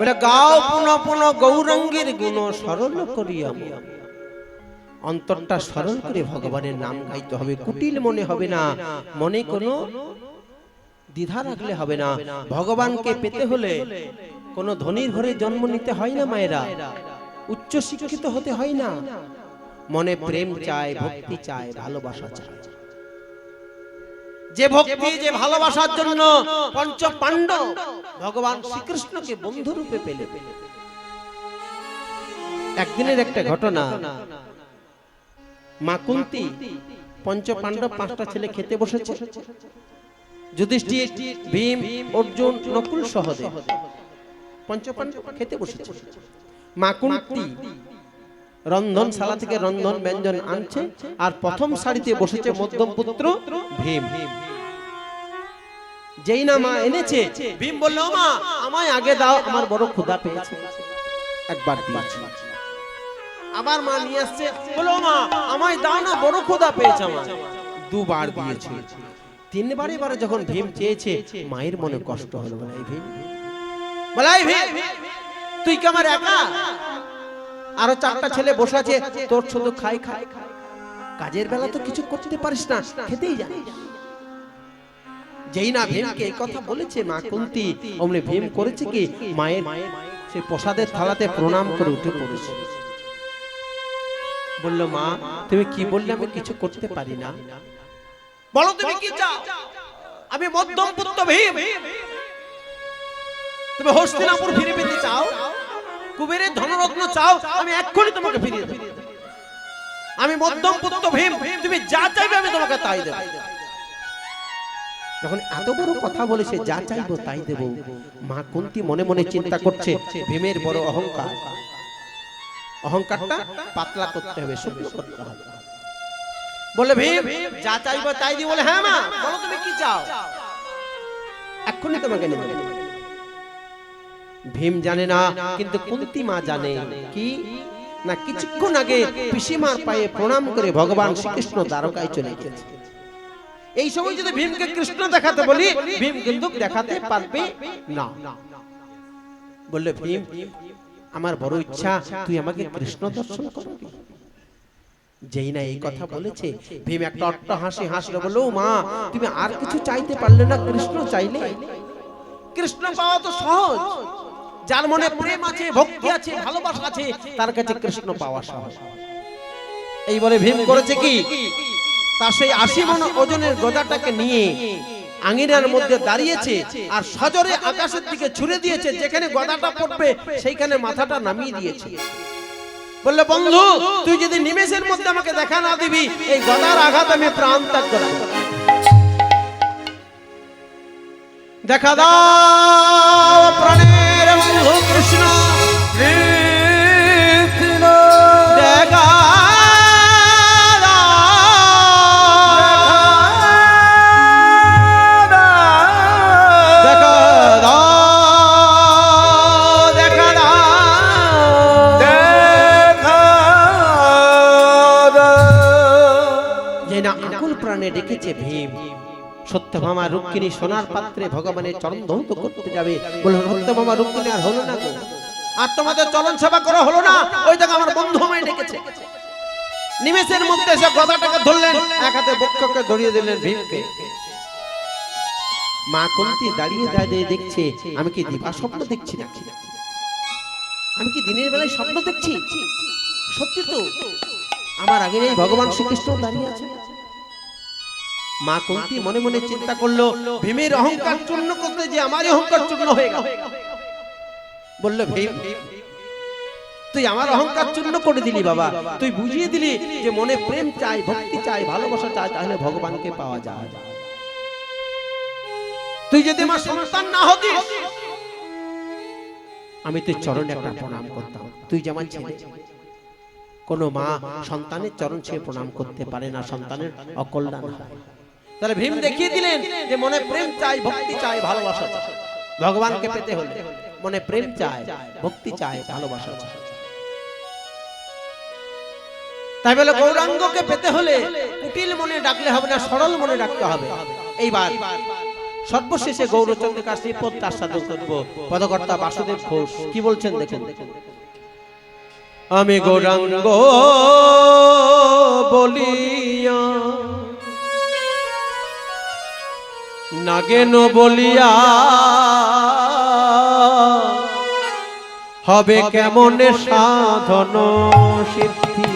বলে গাও পুনঃ পুনঃ গৌরাঙ্গের গুণ স্মরণ করিয়া অন্তরটা স্মরণ করে ভগবানের নাম গাইতে হবে। কুটিল মনে হবে না, মনে কোনো দ্বিধা রাখলে হবে না। ভগবানকে পেতে হলে কোনো ধনীর ঘরে জন্ম নিতে হয় না মায়েরা, উচ্চ শিক্ষিত হতে হয় না। মনে প্রেম চায়, ভক্তি চায়, ভালোবাসা চায়। যে ভক্তি যে ভালোবাসার জন্য পঞ্চ পাণ্ডব ভগবান শ্রীকৃষ্ণকে বন্ধু রূপে পেলে। একদিনের একটা ঘটনা, মা কুন্তী পঞ্চ পাণ্ডব পাঁচটা ছেলে খেতে বসেছে। যুধিষ্ঠির, ভীম, অর্জুন, নকুল, সহদেব পঞ্চ পাণ্ডব খেতে বসেছে। মা কুন্তী রন্ধনশালা থেকে রন্ধন ব্যঞ্জন আনছে, আর প্রথম সারিতে বসেছে মধ্যম পুত্র ভীম। যেই না মা এনেছে, ভীম বলল, মা আমায় আগে দাও, আমার বড় ক্ষুধা পেয়েছে। একবার দিয়েছি, আবার মা নিয়ে আসছে, বলো মা আমায় দাও না, বড় ক্ষুধা পেয়েছে আমার। দুবার দিয়েছে। তিনবারে বারে যখন ভীম চেয়েছে, মায়ের মনে কষ্ট হলো। বলাই ভীম, বলাই ভীম, তুই কি আমার একা? আরো চারটা ছেলে বসে আছে, তোর শুধু খাই খাই, কাজের বেলা তো কিছু করতে পারিস না, খেতেই জানিস। যেই না ভীমকে এই কথা বলেছে মা কুন্তী, অমনি ভীম করেছে কি, মায়ের সেই প্রসাদের থালাতে প্রণাম করে উঠে পড়েছে। বলল, মা তুমি কি বললে, আমি কিছু করতে পারি না, বলো তুমি কি চাও? আমি মধ্যম পুত্র ভীম, তুমি হস্তিনাপুর ফিরে পেতে চাও, কুবেরের ধনরত্ন চাও, আমি এক্ষুনি তোমাকে ফিরিয়ে দেব। আমি মধ্যম পুত্র ভীম, তুমি যা চাইবে আমি তোমাকে তাই দেব। যখন এত বড় কথা বলেছে, যা চাইবো তাই দেব, মা কুন্তী মনে মনে চিন্তা করছে, ভীমের বড় অহংকার, অহংকারটা পাতলা করতে হবে, শুকনো করতে হবে। বলে, ভীম যা চাইবো তাই দিব। বলে, হ্যাঁ মা বলো তুমি কি চাও, এক্ষুনি তোমাকে নেব। ভীম জানে না, কিন্তু কুন্তী মা জানে কি না, কিছুক্ষণ আগে পিসিমার পায়ে প্রণাম করে ভগবান শ্রীকৃষ্ণ দ্বারকায় চলে গেছে। এই সময় যদি ভীমকে কৃষ্ণ দেখাতে বলি, ভীম কিন্তু দেখাতে পারবে না। বললে, ভীম আমার বড় ইচ্ছা, তুই আমাকে কৃষ্ণ দর্শন করবি। যেই না এই কথা বলেছে, ভীম একটা অট্ট হাসি হাসলো, বললো, মা তুমি আর কিছু চাইতে পারলে না, কৃষ্ণ চাইলে? কৃষ্ণ পাওয়া তো সহজ, যার মনে প্রেম আছে, ভক্তি আছে, ভালোবাসা আছে, তার কাছে কৃষ্ণ পাওয়া সহজ। এই বলে ভীম করেছে কি, তার সেই 80 মণ ওজনের গদাটাকে নিয়ে আঙিনার মধ্যে দাঁড়িয়েছে, আর সজোরে আকাশের দিকে ছুড়ে দিয়েছে। যেখানে গদাটা পড়বে সেইখানে মাথাটা নামিয়ে দিয়েছে। বললে, বন্ধু তুই যদি নিমেষের মধ্যে আমাকে দেখা না দিবি, এই গদার আঘাত আমি প্রাণ ত্যাগ করব। দেখা দাও প্রাণের বন্ধু কৃষ্ণ, দেখা ডেকেছে ভীম। সত্যভামা রুক্মিণী সোনার পাত্রে ভগবানের চরণ ধৌত করতে যাবে। বলে, সত্যভামা রুক্মিণী আর হলো না গো, আর তোমাদের চরণ সেবা করা হলো না। ওই দেখো আমার বন্ধু আমায় ডেকেছে। নিমেষের মধ্যে সে গদাটাকে ধরলেন, এক হাতে বক্ষকে ধরিয়ে দিলেন ভীমকে। মা কুন্তী দাঁড়িয়ে দাঁড়িয়ে দেখছে, আমি কি দিবা স্বপ্ন দেখছি নাকি? আমি কি দিনের বেলায় স্বপ্ন দেখছি? সত্যি তো, আমার আগে এই ভগবান শ্রীকৃষ্ণ দাঁড়িয়ে আছে। মা কুন্তী মনে মনে চিন্তা করলো, ভীমের অহংকার চূর্ণ করতে যে আমার অহংকার চূর্ণ হয়ে গেল। বলল, ভীম তুই আমার অহংকার চূর্ণ করে দিলি বাবা, তুই বুঝিয়ে দিলি যে মনে প্রেম চাই, ভক্তি চাই, ভালোবাসা চাই, তাহলে ভগবানকে পাওয়া যায়। তুই যদি আমার সন্তান না হতিস, আমি তোর চরণে একটা প্রণাম করতাম। তুই যে আমার ছেলে, কোন মা সন্তানের চরণ ছুঁয়ে প্রণাম করতে পারে না, সন্তানের অকল্যাণ হয়। তাহলে ভীম দেখিয়ে দিলেন যে মনে প্রেম চাই, ভক্তি চাই, ভালোবাসা চাই। ভগবানকে পেতে হলে মনে প্রেম চাই, ভক্তি চাই, ভালোবাসা চাই। তাই বলে গৌরাঙ্গকে পেতে হলে কুটিল মনে ডাকলে হবে না, সরল মনে ডাকতে হবে। এইবার সর্বশেষে গৌরচন্দ্রের কাছে পদ আস্বাদন করব। পদকর্তা বাসুদেব ঘোষ কি বলছেন দেখুন। আমি গৌরাঙ্গ বলিয়া নাগেন বলিয়া হবে কেমনে সাধন সিদ্ধি।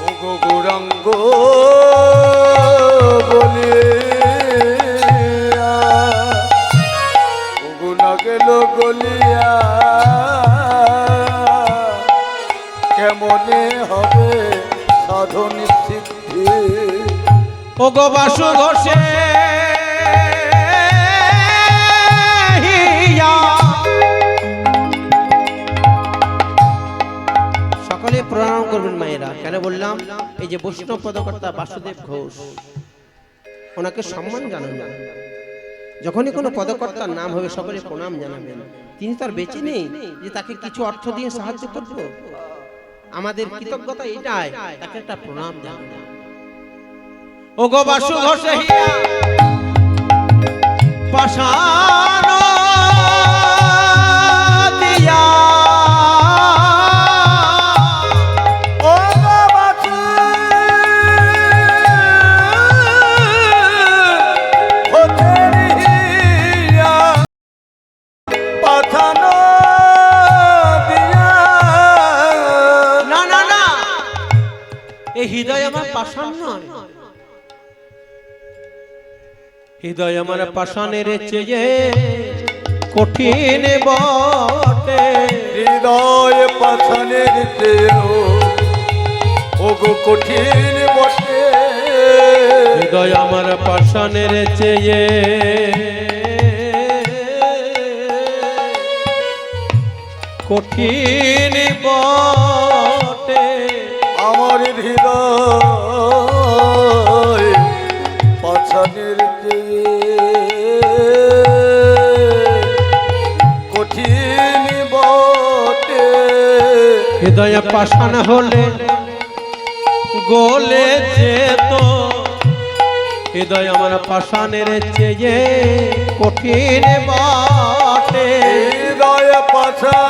ওগো গৌরাঙ্গ বলিয়া ওগো নাগেল গলিয়া কেমনে হবে সাধন সিদ্ধি। ওগো বাসু ঘোষে সকলে প্রণাম করবেন মায়েরা। কেন বললাম, এই যে বৈষ্ণব পদকর্তা বাসুদেব ঘোষ, ওনাকে সম্মান জানাবেন। যখনই কোনো পদকর্তার নাম হবে সকলে প্রণাম জানাবেন। তিনি তার বেঁচে নেই যে তাকে কিছু অর্থ দিয়ে সাহায্য করব। আমাদের কৃতজ্ঞতা এটাই, তাকে একটা প্রণাম জানাবেন। ওগো বাসু ঘোষে হিয়া পাষাণ দিয়া ওগো বাসু ঘোষেরিয়া পাঠানো দিয়া। না না না, এই হৃদয় আমার পাষাণ নয়, হৃদয় আমার পাষাণের চেয়ে কঠিন বটে। হৃদয় পাছানের চেয়েও ওগো কঠিন বটে। হৃদয় আমার পাষাণের চেয়ে কঠিন বটে। আমার হৃদয় পাছানের চেয়ে কঠিন বটে। হৃদয় পাষাণ হলে গলে যেত, হৃদয় আমার পাষাণের চেয়ে কঠিন বটে। হৃদয় পাছান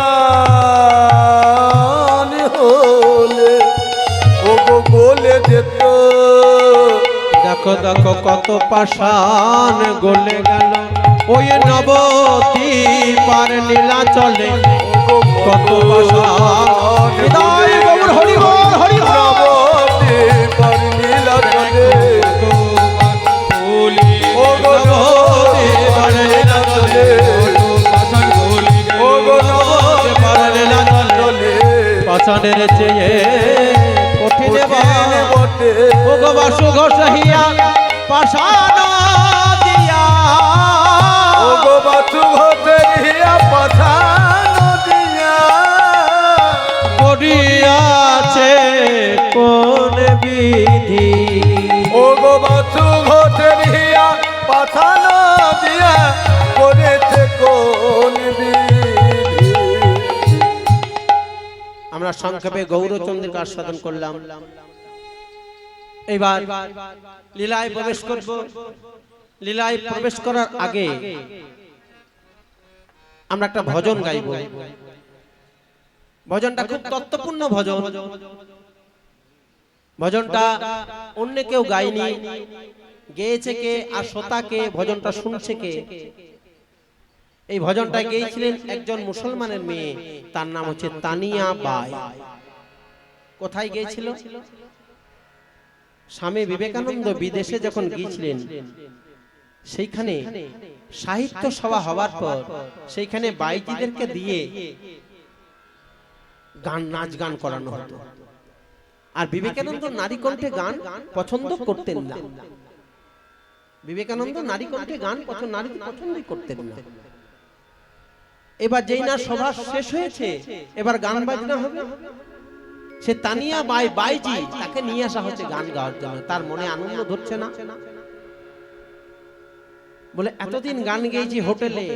হলে ওগো গলে যেত। দেখো দেখো কত পাষাণ গলে গেল ওই নবদ্বীপার নীলাচলে। কত পাষাণ হৃদয় গৌর হরি বল হরি বল। নবদ্বীপার নীলাচলে ওগো নবদ্বীপার নীলাচলে ওগো নবদ্বীপার নীলাচলে পাষাণের চেয়ে কঠিন বটে। ওগো বাসু ঘোষ হিয়া পাষাণ দিয়া ওগো বাসু ঘোষেরিয়া পাছান দিয়া। করিয়াছে কোন বিধি। ওগো বাসু ঘোষেরিয়া পাছান দিয়া করেছে কোন বিধি। আমরা সংক্ষেপে গৌরচন্দ্রকে আস্বাদন করলাম। এইবার লীলায় প্রবেশ করব। লীলায় প্রবেশ করার আগে আমরা একটা ভজন গাইব। ভজনটা খুব তত্ত্বপূর্ণ ভজন। ভজনটা অন্য কেউ গায়নি, গেয়েছে কে আর শ্রোতা কে, ভজনটা শুনছে কে। এই ভজনটা গেয়েছিলেন একজন মুসলমানের মেয়ে, তার নাম হচ্ছে তানিয়া বাই। কোথায় গিয়েছিল? স্বামী বিবেকানন্দ বিদেশে যখন গিয়েছিলেন, সেইখানে সাহিত্য সভা হওয়ার পর সেইখানে বাইজিদেরকে দিয়ে গান নাচ গান করানো হতো। আর বিবেকানন্দ নারী কণ্ঠে গান পছন্দ করতেন না। বিবেকানন্দ নারী কণ্ঠে গান পছন্দই করতেন না। এবার যেই না সভা শেষ হয়েছে, এবার গান বাজনা হবে। সে তানিয়া বাই বাইজি, তাকে নিয়ে আসা হচ্ছে গান গাওয়ার জন্য। তার মনে আনন্দ ধরছে না, বলে এতদিন গান গেয়েছি হোটেলে,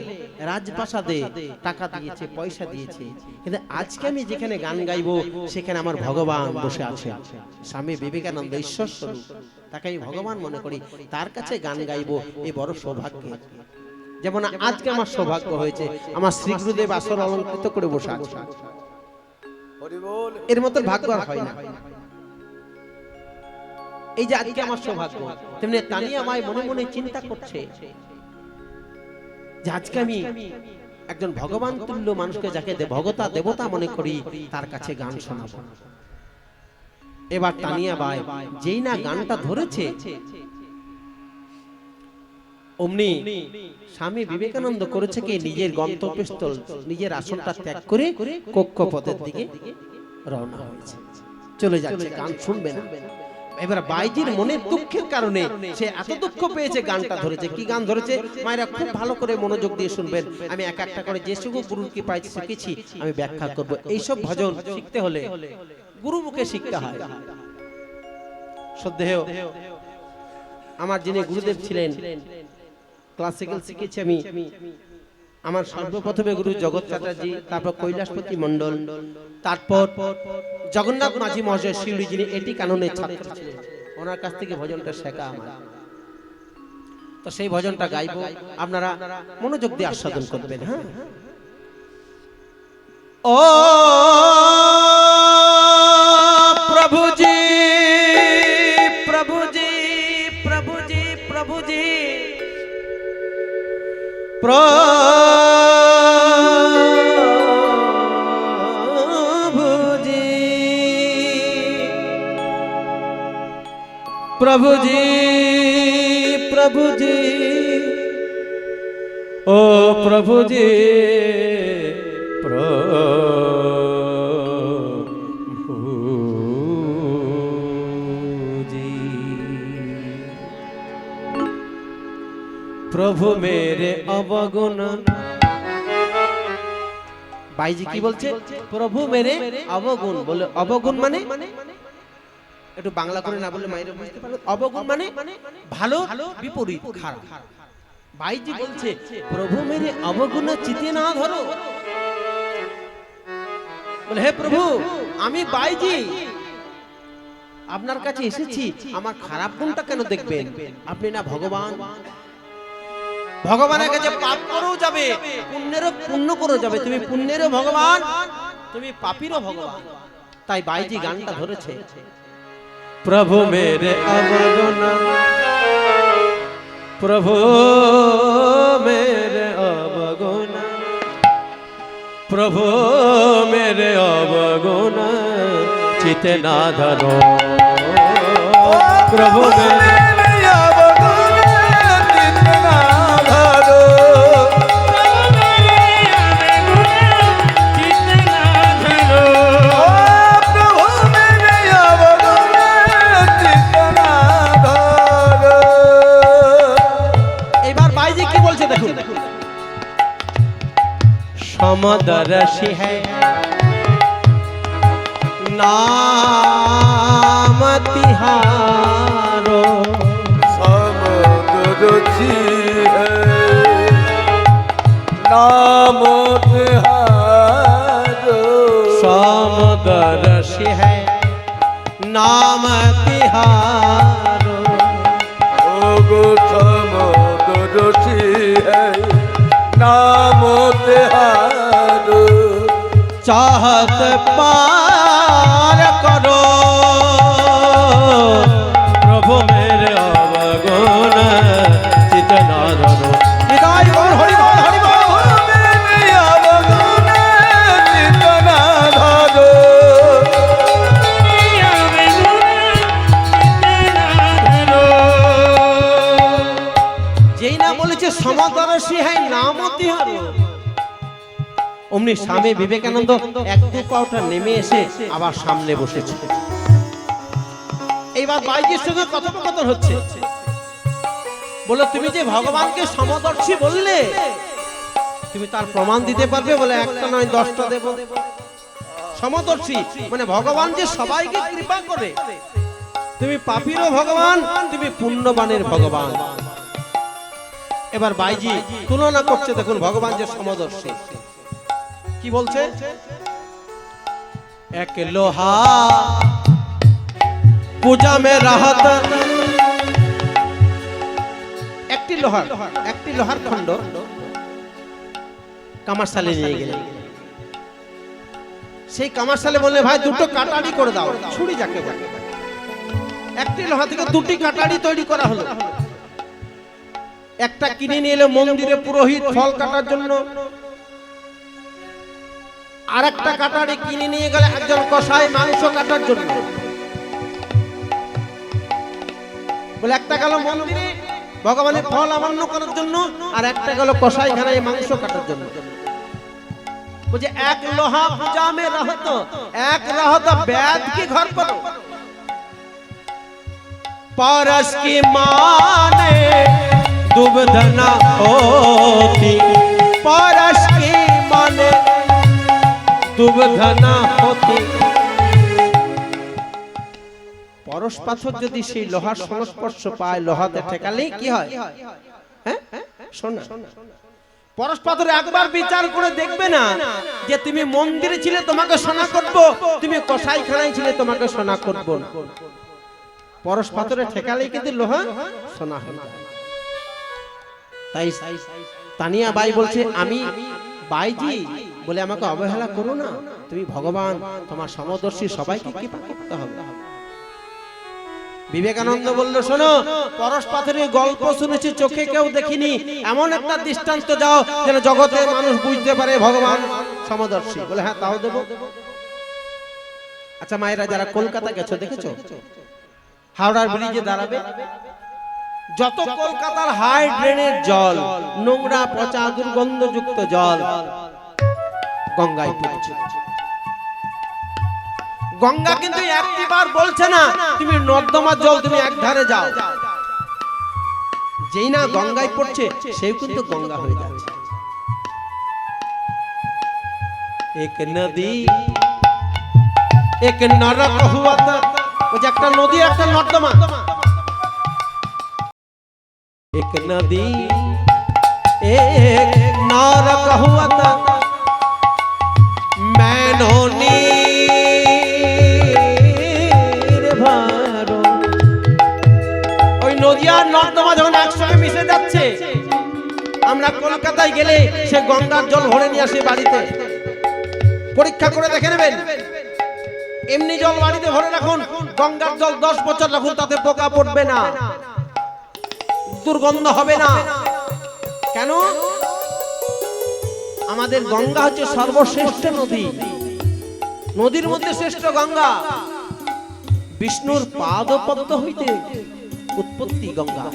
রাজপ্রাসাদে, টাকা দিয়েছে, পয়সা দিয়েছে, কিন্তু আজকে আমি যেখানে গান গাইবো সেখানে আমার ভগবান বসে আছে। স্বামী বিবেকানন্দ ঈশ্বর স্বরূপ। তাকে আমি ভগবান মনে করি, তার কাছে গান গাইবো, এই বড় সৌভাগ্য। যেমন আজকে আমার সৌভাগ্য হয়েছে, আমার শ্রী গুরুদেব আসর অলঙ্কৃত করে বসে আছে, হরি বল। এর মতো ভাগ্য আর হয় না। এই যে আজকে আমার সৌভাগ্য, তেমনি তানিয়া মাই মনে মনে চিন্তা করছে যে আজকে আমি একজন ভগবান তুল্য মানুষকে, যাকে ভগতা দেবতা মনে করি, তার কাছে গান শোনাবো। এবার তানিয়া বাই যেই না গানটা ধরেছে, অমনি স্বামী বিবেকানন্দ করেছে কি, নিজের গন্তব্যস্থল, নিজের আসনটা ত্যাগ করে কক্ষপথের দিকে রওনা হয়েছে, চলে যাচ্ছে, গান শুনবে না। এবার বাইজির মনের দুঃখের কারণে সে এত দুঃখ পেয়েছে, গানটা ধরেছে। কি গান ধরেছে মায়েরা খুব ভালো করে মনোযোগ দিয়ে শুনবেন, আমি এক একটা করে যেসব গুরুর কৃপায় শিখেছি আমি ব্যাখ্যা করব। এইসব ভজন শিখতে হলে গুরু মুখে শিখতে হয়। শ্রদ্ধেয় আমার যিনি গুরুদেব ছিলেন, ক্লাসিক্যাল শিখেছি আমি, আমার সর্বপ্রথমে গুরু জগৎ চ্যাটার্জি, তারপর কৈলাসপতি মন্ডল, তারপর জগন্নাথ মাঝি মহাশয় শিউড়ি, যিনি এটি কাননের ছাত্র ছিলেন, ওনার কাছ থেকে ভজনটা শেখা আমার। তো সেই ভজনটা গাইবো, আপনারা মনোযোগ দিয়ে আস্বাদন করবেন। হ্যাঁ, ও প্রভুজি প্রভুজি প্রভুজি প্রভুজি প্রভুজি প্রভুজি ও প্রভুজি প্রভুজি প্রভু মেরে অবগুণ। বাইজি কি বলছে? প্রভু মেরে অবগুণ। বলে অবগুণ মানে একটু বাংলা করে না বললে মায়েরা বুঝতে পারবে। অবগুণ মানে ভালো বিপরীত, খারাপ। বাইজি বলছে প্রভু মেরে অবগুণ চিতে না ধরো। বলে হে প্রভু, আমি বাইজি আপনার কাছে এসেছি, আমার খারাপ গুণটা কেন দেখবেন? আপনি না ভগবান, ভগবানের কাছে পাপ করেও যাবে, পুণ্যেরও পুণ্য করেও যাবে। তুমি পুণ্যেরও ভগবান, তুমি পাপীরও ভগবান। তাই বাইজি গানটা ধরেছে, প্রভু মেরে অবগুণ, প্রভু মেরে অবগুণ, প্রভু মেরে অবগুণ চিতে না ধরো। প্রভু মেরে समदर्शी है नाम तिहारो, समदर्शी है नाम तिहारो, समदर्शी है नाम तिहारो। ओगो समदर्शी है नाम तिहारो, चाहत पार करो प्रभु मेरे अवगुण चित ना धरो। हरि बोल हरि बोल हरि बोल। मेरे अवगुण चित ना धरो, যেই না বলেছে সমদর্শী হয় নাম তিহারো, অমনি স্বামী বিবেকানন্দ এক দু পাওটা নেমে এসে আবার সামনে বসেছে। এইবার বাইজির সঙ্গে কথোপকথন হচ্ছে। বলে তুমি যে ভগবানকে সমদর্শী বললে, তুমি তার প্রমাণ দিতে পারবে? বলে একটা নয় 10টা দেব। সমদর্শী মানে ভগবান যে সবাইকে কৃপা করে, তুমি পাপীরও ভগবান, তুমি পুণ্যবানের ভগবান। এবার বাইজি তুলনা করছে, দেখুন ভগবান যে সমদর্শী। কি বলছে? এক লোহা পূজা में रहत একটি লোহার খণ্ড কামারশালে নিয়ে গেলেন। সেই কামারশালে বললে, ভাই দুটো কাটারি করে দাও, ছুরি যাকে বলে। একটি লোহা থেকে দুটি কাটারি তৈরি করা হলো। একটা কিনে নিয়ে এলো মন্দিরে পুরোহিত ফল কাটার জন্য, আর একটা কাটারি কিনে নিয়ে গেলে একজন কসাই মাংস কাটার জন্য। বলে একটা গেল মন্দিরে ভগবানের ফল অমান্য করার জন্য, আর একটা গেল কসাইখানায় মাংস কাটার জন্য। বলছে এক লোহা পূজা মে রহত, এক রহত बैद के घर पर, परस की माने दुविधा न होती, परस की माने दुविधा न होती। পরশ পাথর যদি সেই লোহার সংস্পর্শ পায়, লোহাতে ঠেকালে কি হয়? হ্যাঁ শোনা, পরশ পাথর একবার বিচার করে দেখবে না যে তুমি মন্দিরে ছিলে তোমাকে সোনা করব, তুমি কসাইখানায় ছিলে তোমাকে সোনা করব না। পরশ পাথরে ঠেকালেই কিন্তু লোহা সোনা হয়ে যায়। তাই তানিয়া বাই বলছে, আমি বাইজি বলে আমাকে অবহেলা করো না, তুমি ভগবান, তোমার সমদর্শী, সবাইকে কৃপা করতে হবে। বিবেকানন্দ বলল, শোনো, পরশ পাথরের গল্প শুনেছি, চোখে কেউ দেখিনি, এমন একটা দৃষ্টান্ত দাও যেন জগতের মানুষ বুঝতে পারে ভগবান সমদর্শী। বলে হ্যাঁ, তাও দেব। আচ্ছা মায়েরা, যারা কলকাতা গেছো দেখেছো, হাওড়ার ব্রিজে দাঁড়াবে, যত কলকাতার হাই ড্রেনের জল, নোংরা পচা দুর্গন্ধযুক্ত জল গঙ্গায় পড়ছে। গঙ্গা কিন্তু একটিবার বলছে না তুমি নর্দমার জল তুমি এক ধারে যাও। যেই না গঙ্গায় পড়ছে, সেই কিন্তু গঙ্গা হয়ে যাচ্ছে। এক নদী এক নরক হুয়া থা, ওই যে একটা নদী একটা নর্দমা। এক নদী এক নরক হুয়া থা, मैनो नीर भरो। ওই নদী আর নর্দমা যখন একসঙ্গে মিশে যাচ্ছে, আমরা কলকাতায় গেলে সে গঙ্গার জল ভরে নিয়ে আসি বাড়িতে, পরীক্ষা করে দেখে নেবেন। এমনি জল বাড়িতে ভরে রাখুন, গঙ্গার জল 10 বছর রাখুন, তাতে পোকা পড়বে না, দুর্গন্ধ হবে না। কেন? আমাদের গঙ্গা হচ্ছে সর্বশ্রেষ্ঠ নদী, নদীর মধ্যে শ্রেষ্ঠ গঙ্গা। বিষ্ণুর পাদপদ্ম হইতে উৎপত্তি গঙ্গা।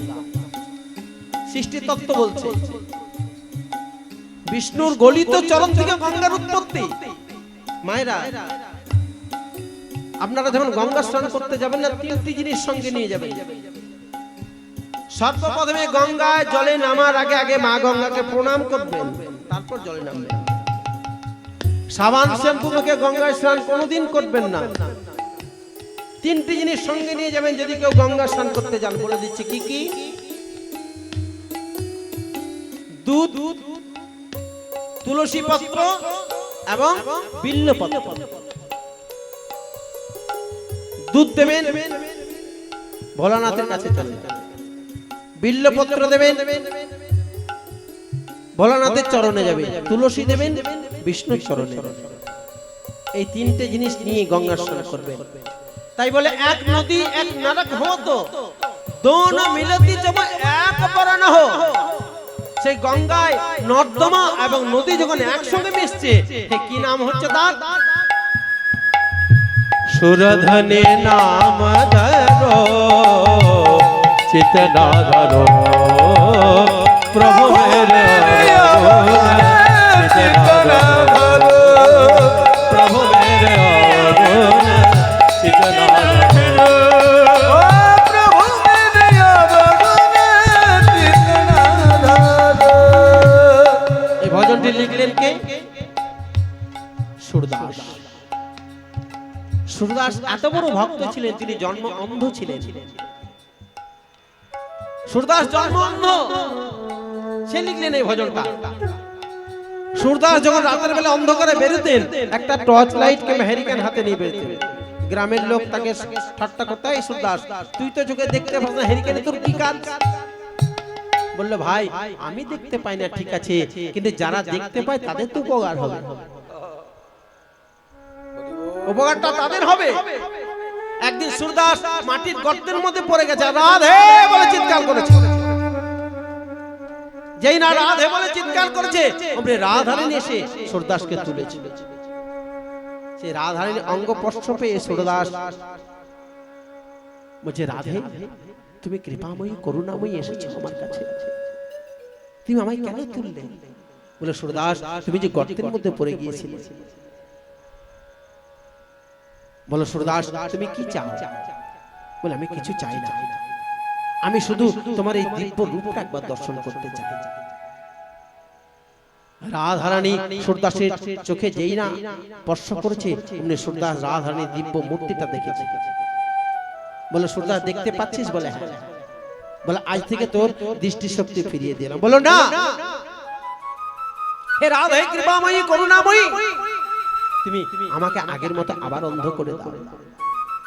সৃষ্টি তত্ত্ব বলছে বিষ্ণুর গলিত চরণ থেকে গঙ্গার উৎপত্তি। মায়েরা, আপনারা যখন গঙ্গা স্নান করতে যাবেন না, 3টি জিনিস সঙ্গে নিয়ে যাবেন। সর্বপ্রথমে গঙ্গায় জলে নামার আগে আগে মা গঙ্গাকে প্রণাম করবেন, তারপর জলে নামবেন। সাবান শ্যাম্পু মেখে গঙ্গায় স্নান কোনোদিন করবেন না। 3টি জিনিস সঙ্গে নিয়ে যাবেন যদি কেউ গঙ্গা স্নান করতে যান। বলে দিচ্ছি কি কি। দুধ, তুলসী পত্র এবং বিল্ল পত্র। দুধ দেবেন, ভোলানাথের কাছে চলে যাবেন। বিল্ল পত্র দেবেন, ভোলানাথের চরণে যাবে। তুলসী দেবেন, বিষ্ণুর চরণে। এই 3টে জিনিস নিয়ে গঙ্গা স্নান করবেন। তাই বলে এক নদী এক নরক হতো, দোনো মিলতি জব এক বরণ হো। সেই গঙ্গায় নর্দমা এবং নদী যখন একসঙ্গে মিশছে, কি নাম হচ্ছে তার? সুরধনে নাম ধরো, চিত না ধরো, প্রভু মেরে চিত না ধরো, প্রভু মেরে চিত না ধরো, প্রভু মেরে চিত না ধরো। এই ভজনটি লিখলেন কে? সুরদাস। সুরদাস এত বড় ভক্ত ছিলেন, তিনি জন্ম অন্ধ ছিলেন। সুরদাস জন্ম অন্ধ, সে লিখলেন এই ভজনটা। সুরদাস যখন রাতের বেলা অন্ধকারে বেরোতেন, একটা টর্চ লাইট কিংবা হ্যারিকেন হাতে নিয়ে বেরোতেন। গ্রামের লোক তাকে ঠাট্টা করতে, এই সুরদাস তুই তো চোখে দেখতে পাস না, হ্যারিকেনে তোর কি কাজ? বললো ভাই আমি দেখতে পাই না ঠিক আছে, কিন্তু যারা দেখতে পায় তাদের তো উপকার হবে, উপকারটা তাদের হবে। একদিন সুরদাস মাটির গর্তের মধ্যে পড়ে গেছে, রাধে বলে চিৎকার করেছে। যেই না রাধে বলে চিৎকার করেছে, অমনি রাধারানী এসে সুরদাসকে তুলেছে। সেই রাধারানী অঙ্গ স্পর্শ পেয়ে সুরদাস বলছে, রাধে তুমি কৃপাময়ী করুণাময়ী এসেছো আমার কাছে, তুমি আমায় কেন তুললে? বলে, সুরদাস তুমি যে গর্তের মধ্যে পড়ে গিয়েছিলে। বলো, সুরদাস তুমি কি চাও? বলে, আমি কিছু চাই না, আমি শুধু তোমার এই দিব্য রূপটা একবার দর্শন করতে চাই। রাধারানী সুরদাসের চোখে যেই না স্পর্শ করেছে, অমনি সুরদাস রাধারানীর দিব্য মূর্তিটা দেখেছে। বলে, সুরদাস দেখতে পাচ্ছিস? বলে, হ্যাঁ। বলে, আজ থেকে তোর দৃষ্টিশক্তি ফিরিয়ে দিলাম। বলো, না, হে রাধে কৃপাময়ী করুণাময়ী, তুমি আমাকে আগের মতো আবার অন্ধ করে দাও।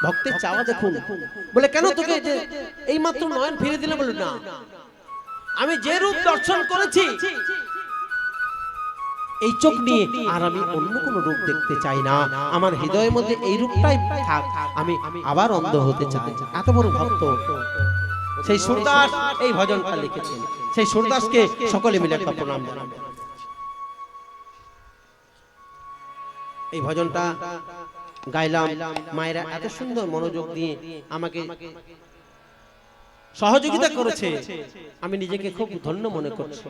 ভক্তের চাওয়া দেখুন। বলে, কেন তোকে এই মাত্র নয়ন ফিরে দিলে? বলে, না, আমি যে রূপ দর্শন করেছি এই চোখ নিয়ে আর আমি অন্য কোনো রূপ দেখতে চাই না, আমার হৃদয়ের মধ্যে এই রূপটাই থাক, আমি আবার অন্ধ হতে চাই। এত বড় ভক্ত সেই সুরদাস এই ভজনটা লিখেছেন। সেই সুরদাসকে সকলে মিলে একটা প্রণাম জানাবো। এই ভজনটা গাইলাম, মায়েরা এত সুন্দর মনোযোগ দিয়ে আমাকে সহযোগিতা করেছে, আমি নিজেকে খুব ধন্য মনে করছি।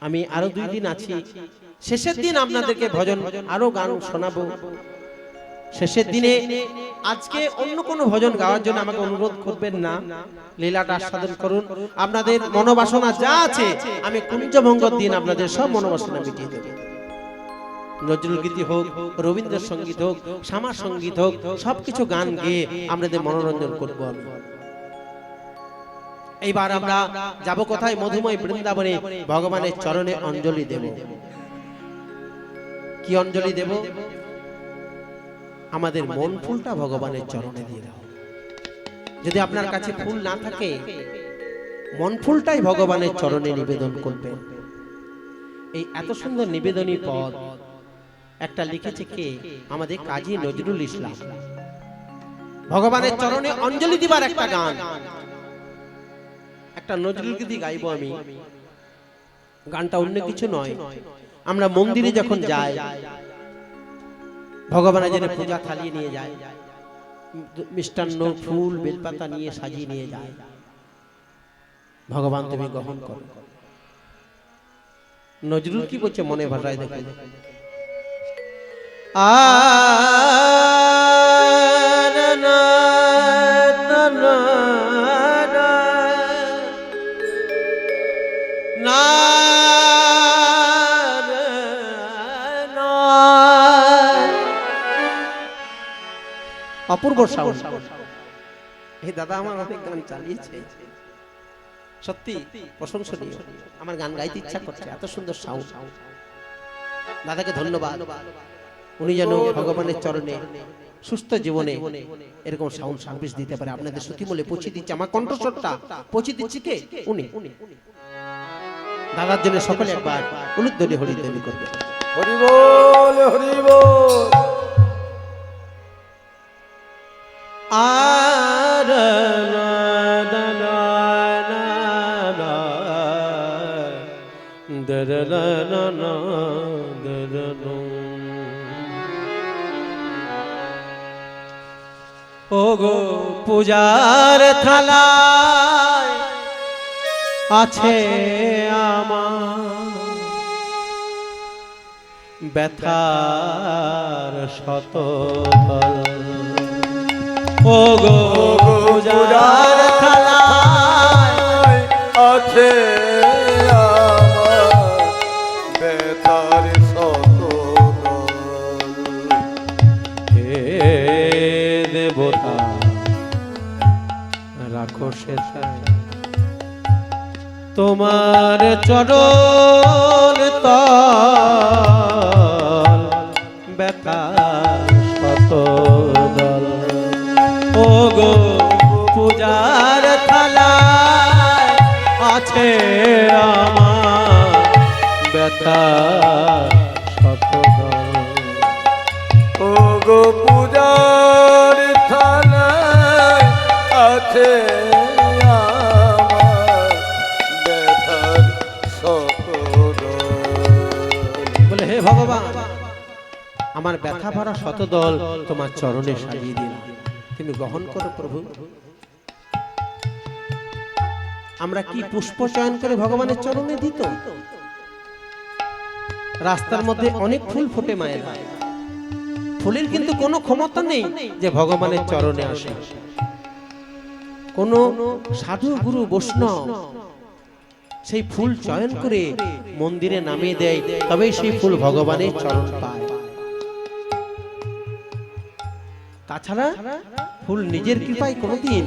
আমি আরো 2 দিন আছি, শেষের দিন আপনাদেরকে ভজন আরো গান শোনাবো। শেষের দিনে আজকে অন্য কোনো ভজন গাওয়ার জন্য আমাকে অনুরোধ করবেন না, লীলাটা আস্বাদন করুন। আপনাদের মনোবাসনা যা আছে আমি কুঞ্জভঙ্গর দিন আপনাদের সব মনোবাসনা মিটিয়ে দেব। নজরুল গীতি হোক, রবীন্দ্র সঙ্গীত হোক, শ্যামা সঙ্গীত হোক, সবকিছু গান গেয়ে আপনাদের মনোরঞ্জন করবো আমি। এইবার আমরা যাব কোথায়? মধুময় বৃন্দাবনে ভগবানের চরণে অঞ্জলি দেব। কি অঞ্জলি দেব? আমাদের মন ফুলটা ভগবানের চরণে দিয়ে দাও। যদি আপনার কাছে ফুল না থাকে, মন ফুলটাই ভগবানের চরণে নিবেদন করবেন। এই এত সুন্দর নিবেদনী পদ একটা লিখেছে কে? আমাদের কাজী নজরুল ইসলাম। ভগবানের চরণে অঞ্জলি দিবার একটা গান, একটা নজরুল গীতি গাইবো আমি। গানটা অন্য কিছু নয়, আমরা মন্দিরে যখন যাই, ভগবানের জন্য পূজা থালিয়ে নিয়ে যায়, মিষ্টান্ন ফুল বেলপাতা নিয়ে সাজিয়ে নিয়ে যায়, ভগবান তুমি গ্রহণ করো। নজরুল কি বলছে মনে ভাষায় দেখুন, অপূর্ব সাউন্ড। এই দাদা আমার অনেক গান চালিয়েছে, সত্যি প্রশংসনীয়। আমার গান গাইতে ইচ্ছা করছে, এত সুন্দর সাউন্ড। দাদাকে ধন্যবাদ। উনি যেন ভগবানের চরণে সুস্থ জীবনে এরকম সাউন্ড সার্ভিস দিতে পারে। আপনাদের শ্রুতিমূলে পৌঁছে দিচ্ছে, আমার কণ্ঠস্বরটা পৌঁছে দিচ্ছে কে? উনি। দাদার জন্য সকলে একবার উলুধ্বনি হরিধ্বনি করবে। হরি বল, হরি বল। ওগো পূজার থালায় আছে আমার ব্যথার শত ওগো পূজার থালায় আছে আমার ব্যথার শত হে দেবতা রাখো সেথায় তোমার চরণ তল ব্যথার শত দল ওগো পূজার থালায় আছে আমার ব্যথা শতদল। ও গো পূজার থালায় আছে আমার ব্যথার শতদল। বলে হে ভগবান, আমার ব্যথা ভরা শতদল তোমার চরণে সাজিয়ে দিলাম, তুমি গ্রহণ করো প্রভু। আমরা কি পুষ্প চয়ন করে ভগবানের চরণে দিত? রাস্তার মধ্যে অনেক ফুল ফোটে মায়ের, ফুলের কিন্তু কোনো ক্ষমতা নেই যে ভগবানের চরণে আসে। কোন সাধু গুরু বৈষ্ণব সেই ফুল চয়ন করে মন্দিরে নামিয়ে দেয়, তবেই সেই ফুল ভগবানের চরণ পায়। তাছাড়া ফুল নিজের কৃপায় কোনোদিন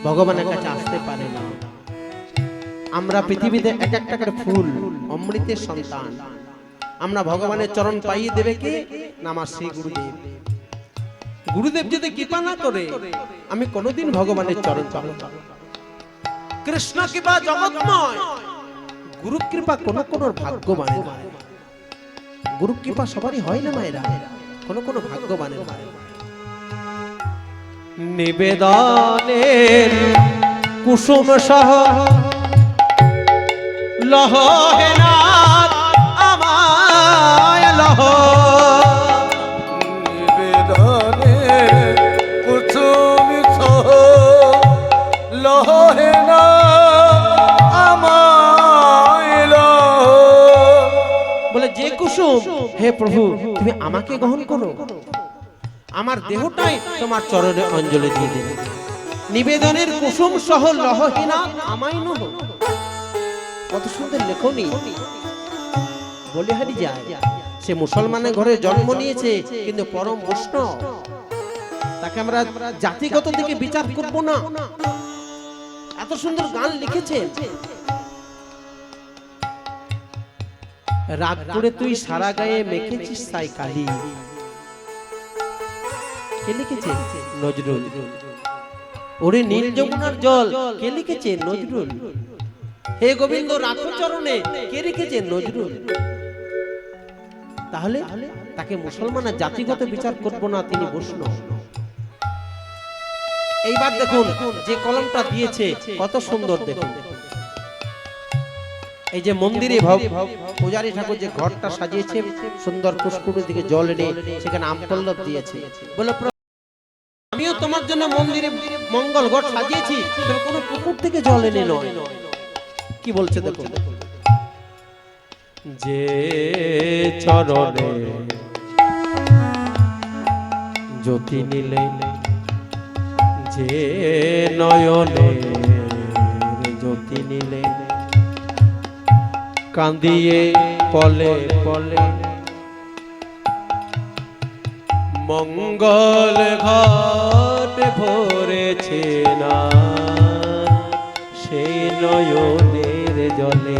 ভগবানের কাছে আসতে পারে না। আমরা পৃথিবীতে এক একটা করে ফুল, অমৃতের সন্তান। আমরা ভগবানের চরণ পাইয়ে দেবে কে? না আমার শ্রী গুরুদেব। গুরুদেব যদি কৃপা না করে আমি কোনোদিন ভগবানের চরণ পাবো না। কৃষ্ণ কৃপা জগৎময়, গুরু কৃপা কোন কোন ভাগ্যবানের হয়। গুরু কৃপা সবারই হয় না মায়েরা, কোন কোন ভাগ্যবানের হয়। নিবেদনের কুসুম সহ লহ হে নাথ আমায় লহ। নিবেদনের কুসুম সহ লহ হে নাথ আমায় লহ। বলে যে কুসুম, হে প্রভু তুমি আমাকে গ্রহণ করো, আমার দেহটাই তোমার চরণে অঞ্জলি দিয়ে দেবে। নিবেদনের কুসুম সহ লহহীনা আমায় নহ। কত সুন্দর লেখনি। বলিহারি যায় সে মুসলমানের ঘরে জন্ম নিয়েছে কিন্তু পরম বৈষ্ণব, তাকে আমরা জাতিগত দিকে বিচার করব না। এত সুন্দর গান লিখেছেন। রাগ করে তুই সারা গায়ে মেখেছিস সাই কালি, কে লিখেছে? নজরুল। ওরে নীল যমুনার জল, কে লিখেছে? নজরুল। হে গোবিন্দ রাখো চরণে, কে লিখেছে? নজরুল। তাহলে তাকে মুসলমানের জাতিগত বিচার করব না, তিনি বৈষ্ণব। এইবার দেখুন যে কলমটা দিয়েছে কত সুন্দর। দেখুন এই যে মন্দিরে পূজারী ঠাকুর যে ঘরটা সাজিয়েছে, সুন্দর পুষ্করিণীর দিকে জল এনে সেখানে আমপল্লব দিয়েছে। বলে আমিও তোমার জন্য মন্দিরে মঙ্গল ঘট সাজিয়েছি, তবে কোনো পুকুর থেকে জল এনে নয়। কি বলছে দেখো, যে চরণে জ্যোতি নিলে, যে নয়নে জ্যোতি নিলে, কান্দিয়ে পলে পলে মঙ্গল ঘট ভরেছে না সেই নয়নের জলে।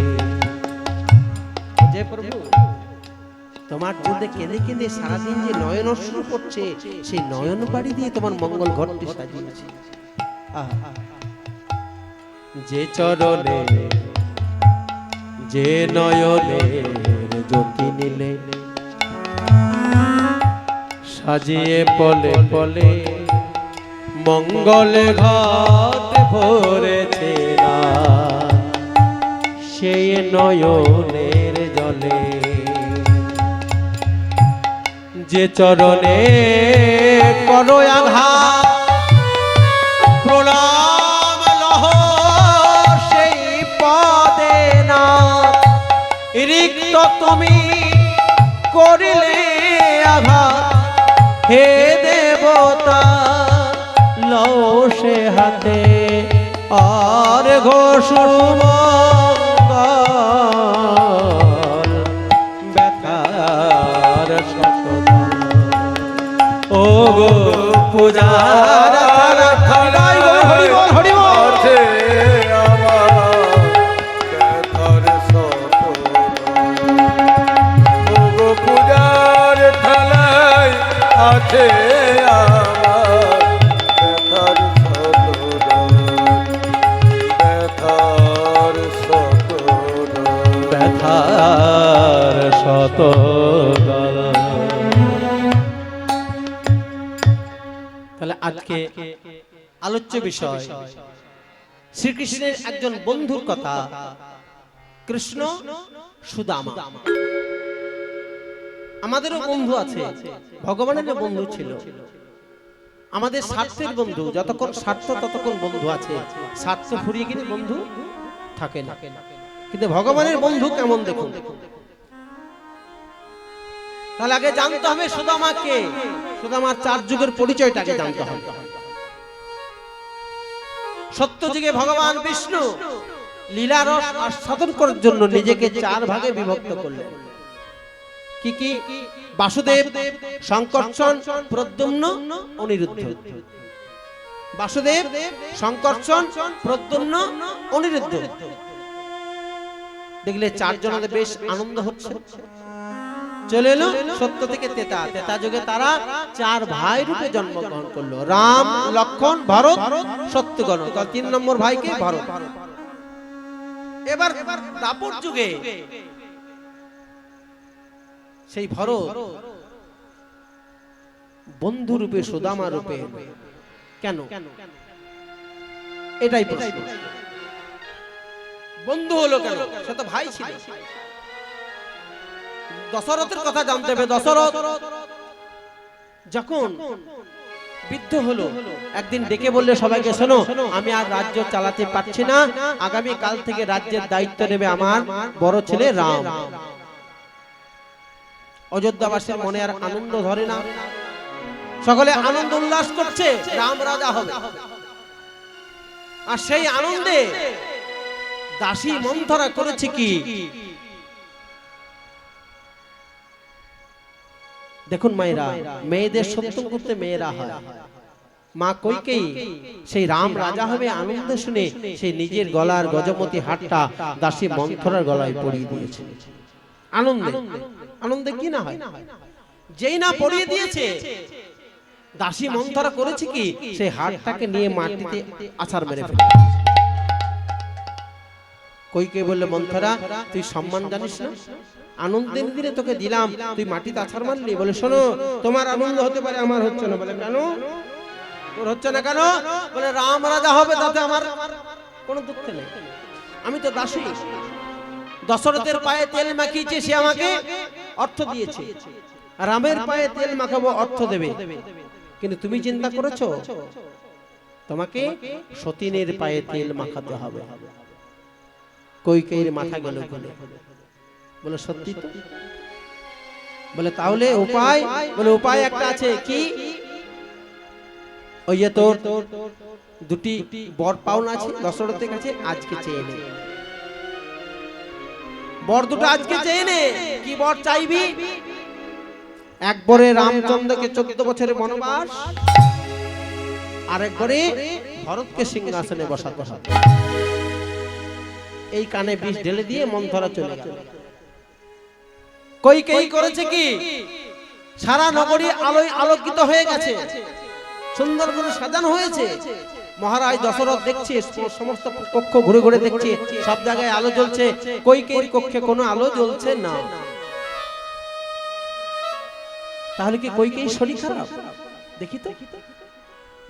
যে প্রভু তোমার জন্য কেঁদে কেঁদে সারাদিন যে নয়ন অশ্রু পড়ছে, সেই নয়ন বাড়ি দিয়ে তোমার মঙ্গল ঘরটি সাজিয়েছে। যে চরণে যে নয়নের জ্যোতি নিলে, সাজিয়ে পলে পলে মঙ্গল ঘট ভরেছে না সেই নয়নের জলে। যে চরণে করো আঘাত প্রণাম লহ সেই পদে না, রিক্ত তুমি করিলে আঘাত হে দেবতা লও সে হাতে আর ঘোষুম ব্যথার শতদল। ও গো পূজার আছে আমার ব্যথার শতদল। ও গো পূজার থালায় আছে আমার ব্যথার শতদল, ব্যথার শতদল। শত গালা। তাহলে আজকে আলোচ্য বিষয় শ্রীকৃষ্ণের একজন বন্ধুর কথা, কৃষ্ণ সুদামা। আমাদেরও বন্ধু আছে, ভগবানেরও বন্ধু ছিল, আমাদের স্বার্থের বন্ধু। যতক্ষণ স্বার্থ ততক্ষণ বন্ধু আছে, স্বার্থ ফুরিয়ে গেলে বন্ধু থাকে না। কিন্তু ভগবানের বন্ধু কেমন দেখুন। তাহলে আগে জানতে হবে সুদামাকে, সুদামার 4 যুগের পরিচয়টাকে জানতে হবে। সত্য যুগে ভগবান বিষ্ণু লীলারস আস্বাদন করার জন্য নিজেকে 4 ভাগে বিভক্ত করলেন। কি কি? বাসুদেব, সংকর্ষণ, প্রদ্যুম্ন, অনিরুদ্ধ। বাসুদেব, সংকর্ষণ, প্রদ্যুম্ন, অনিরুদ্ধ। দেখলে 4 জনের বেশ আনন্দ হচ্ছে। চলে এলো সত্য থেকে তেতা, তেতা যুগে তারা 4 ভাই রূপে জন্মগ্রহণ করলো, রাম, লক্ষ্মণ, ভরত, শত্রুঘ্ন। তার 3 নম্বর ভাইকে ভরত। এবার দাপর যুগে সেই ভরত বন্ধু রূপে সুদামা রূপে কেন? এটাই প্রশ্ন। বন্ধু হলো কেন? সে তো ভাই ছিল। দশরথের কথা জানতে হবে। দশরথ যখন বৃদ্ধ হলো, একদিন ডেকে বললে সবাইকে, শোনো, আমি আর রাজ্য চালাতে পারছি না, আগামী কাল থেকে রাজ্যের দায়িত্ব নেবে আমার বড় ছেলে রাম। অযোধ্যাবাসীর মনে আর আনন্দ ধরে না, সকলে আনন্দ উল্লাস করছে, রাম রাজা হবে। আর সেই আনন্দে দাসী মন্থরা করেছে কি? দেখুন মায়েরা, মেয়েদের সত্য করতে মেয়েরা হয়। মা কইকেই সেই রাম রাজা হবে আনন্দ শুনে সেই নিজের গলার গজমতি হারটা দাসী মন্থরার গলায় পরিয়ে দিয়েছে। আনন্দে, আনন্দে কি না হয়? যেই না পরিয়ে দিয়েছে, দাসী মন্থরা করেছে কি? সেই হারটাকে নিয়ে মাটিতে আছাড় মেরে ফেলে। কইকে বললে, মন্থরা তুই সম্মান জানিস না? আনন্দের দিনে তোকে দিলাম, তুই মাটিতে আছাড় মারলি। বলে, শোনো, তোমার আনন্দ হতে পারে, আমার হচ্ছে না। বলে, কেন তোর হচ্ছে না কেন? বলে, রাম রাজা হবে, তাতে আমার কোনো দুঃখ নেই, আমি তো দাসী। দশরথের পায়ে তেল মাখিয়েছে, সে আমাকে অর্থ দিয়েছে, রামের পায়ে তেল মাখাবো, অর্থ দেবে। কিন্তু তুমি চিন্তা করেছো তোমাকে সতীনের পায়ে তেল মাখাতে হবে। কইকেয়ীর মাথা গেল গলে। বলে, সত্যি তো? বলে, তাহলে উপায়? বলে, উপায় একটা আছে। কি? ওই যে তোর 2টি বর পাওনা আছে দশরথের কাছে, আজকে চেয়ে নে। বর 2টো আজকে চেয়ে নে। কি বর চাইবি? একবারে রামচন্দ্রকে 14 বছরের বনবাস, আরেকবারে ভরতকে সিংহাসনে বসাতে হবে। এই কানে বিষ ঢেলে দিয়ে মন্থরা চলে গেল। কইকেয়ী করেছে কি? সারা নগরী আলোয় আলোকিত হয়ে গেছে, সুন্দর করে সাজানো হয়েছে। মহারাজ দশরথ দেখছে, সমস্ত কক্ষ ঘুরে ঘুরে দেখছে, সব জায়গায় আলো জ্বলছে, কইকেয়ীর কক্ষে কোনো আলো জ্বলছে না। তাহলে কি কইকেয়ী শরীর খারাপ? দেখি তো।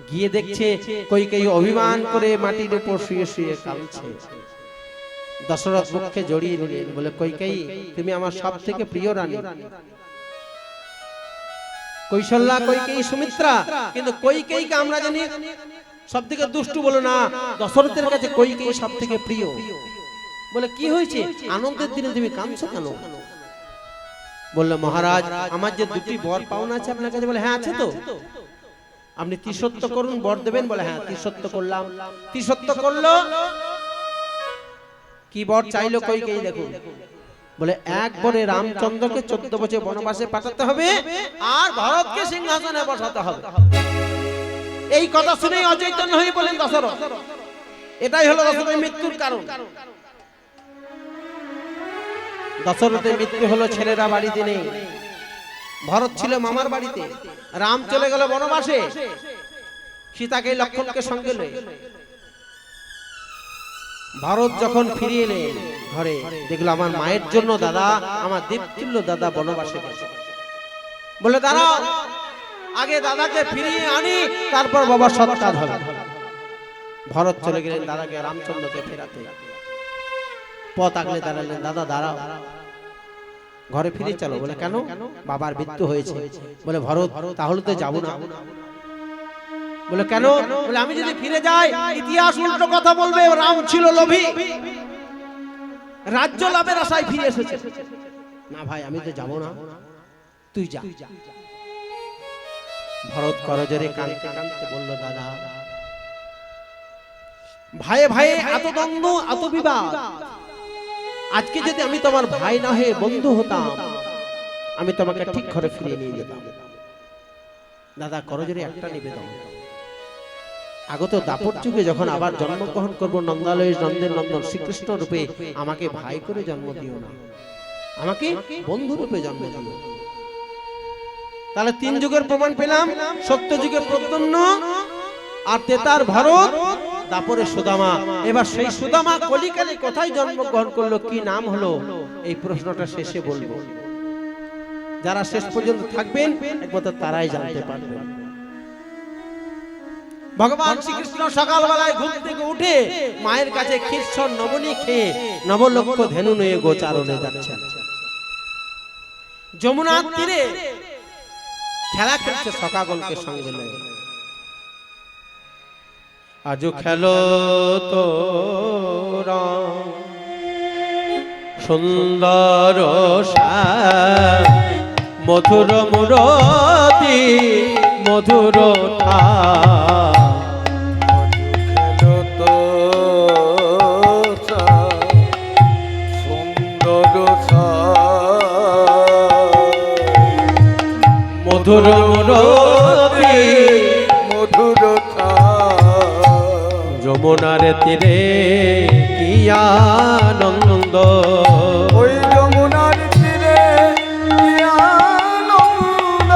গিয়ে দেখছে কইকেয়ী অভিমান করে মাটির উপর শুয়ে শুয়ে কাঁদছে। দশরথ মুখে জড়িয়ে নিলেন, বলে, কইকেয়ী তুমি আমার সব থেকে প্রিয় রানী। কৌশল্যা, কইকেয়ী, সুমিত্রা, কিন্তু কইকেয়ীকে আমরা জানি সব থেকে দুষ্টু। বলো না, দশরথের কাছে কইকেয়ী সব থেকে প্রিয়। বলে, কি হয়েছে? আনন্দের দিনে তুমি কাঁদছো কেন? বললো, মহারাজ আমার যে 2টি বর পাওনা আছে আপনার কাছে। বলে, হ্যাঁ আছে তো, আপনি তিসত্য করুন, বর দেবেন। বলে, হ্যাঁ তিসত্য করলাম। তিসত্য করলো, কি বর চাইলো কইকেয়ী দেখুন। বলে, একবারে রামচন্দ্রকে 14 বছর বনবাসে পাঠাতে হবে, আর ভরতকে সিংহাসনে বসাতে হবে। এই কথা শুনেই অচৈতন্য হয়ে বলেন দশরথ। এটাই হলো দশরথের মৃত্যুর কারণ। দশরথের মৃত্যু হলো ছেলেরা বাড়িতে নেই, ভরত ছিল মামার বাড়িতে, রাম চলে গেল বনবাসে, সীতাকে লক্ষ্মণকে সঙ্গে লয়ে। ভারত যখন ফিরে এলেন ঘরে, দেখলো আমার মায়ের জন্য দাদা, আমার দেবতুল্য দাদা বনবাসে গেছে। বলে দাঁড়াও, আগে দাদাকে ফিরিয়ে আনি, তারপর বাবা সৎ কাজ হবে। ভরত চলে গেলেন দাদাকে রামচন্দ্রকে ফেরাতে। পথ আগলে দাঁড়ালেন, দাদা দাঁড়াও, ঘরে ফিরে চলো। বলে কেন? বাবার মৃত্যু হয়েছে। বলে ভরত তাহলে তো যাবো না। বলে কেন? বলে আমি যদি ফিরে যাই ইতিহাস উল্টো কথা বলবে, রাম ছিল লোভী, রাজ্য লাভের আশায় ফিরে এসেছে। না ভাই আমি তো যাবো না, তুই যা। ভরত করজোরে কাঁদতে কাঁদতে বলল, দাদা ভাইয়ে ভাইয়ে এত দ্বন্দ্ব, এত বিবাদ, আজকে যদি আমি তোমার ভাই না হয়ে বন্ধু হতাম, আমি তোমাকে ঠিক ঘরে ফিরিয়ে নিয়ে যেতাম। দাদা করজোরে একটা নিবেদন, আগত দাপট যুগে যখন আবার জন্মগ্রহণ করবো নন্দালয়ে নন্দের নন্দন শ্রীকৃষ্ণ রূপে, আমাকে ভাই করে জন্ম দিও না, আমাকে বন্ধু রূপে জন্ম দিও। তাহলে 3 যুগের প্রমাণ পেলাম, সত্য যুগে প্রদ্যুম্ন, আর তেতার ভরত, দাপরে সুদামা। এবার সেই সুদামা কলিকালে কোথায় জন্মগ্রহণ করলো, কি নাম হলো, এই প্রশ্নটা শেষে বলবো। যারা শেষ পর্যন্ত থাকবেন একমাত্র তারাই জানতে পারবেন। ভগবান শ্রীকৃষ্ণ সকালবেলায় ঘুম থেকে উঠে মায়ের কাছে ক্ষীরসর নবনী খেয়ে নবলক্ষ ধেনু নিয়ে গোচারণে যাচ্ছেন। যমুনার তীরে খেলা খেলছে সকাগলকে সঙ্গে নিয়ে। আজও খেলো তোরা সুন্দর মধুর মুরতি মধুর মধুর মুরতি মধুর যমুনার তীরে কি আনন্দ, ওই যমুনার তীরে কি আনন্দ,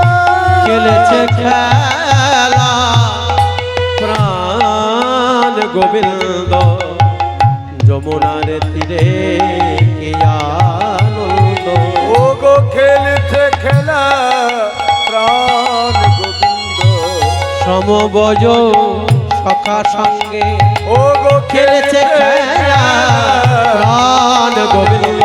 খেলেছে খেলা প্রাণ গোবিন্দ, যমুনার তীরে কি আনন্দ, ও গো খেলেছে খেলা প্রাণ গোবিন্দ, সমবজ সখা সঙ্গে ও গো খেলেছে খেলা প্রাণ গোবিন্দ,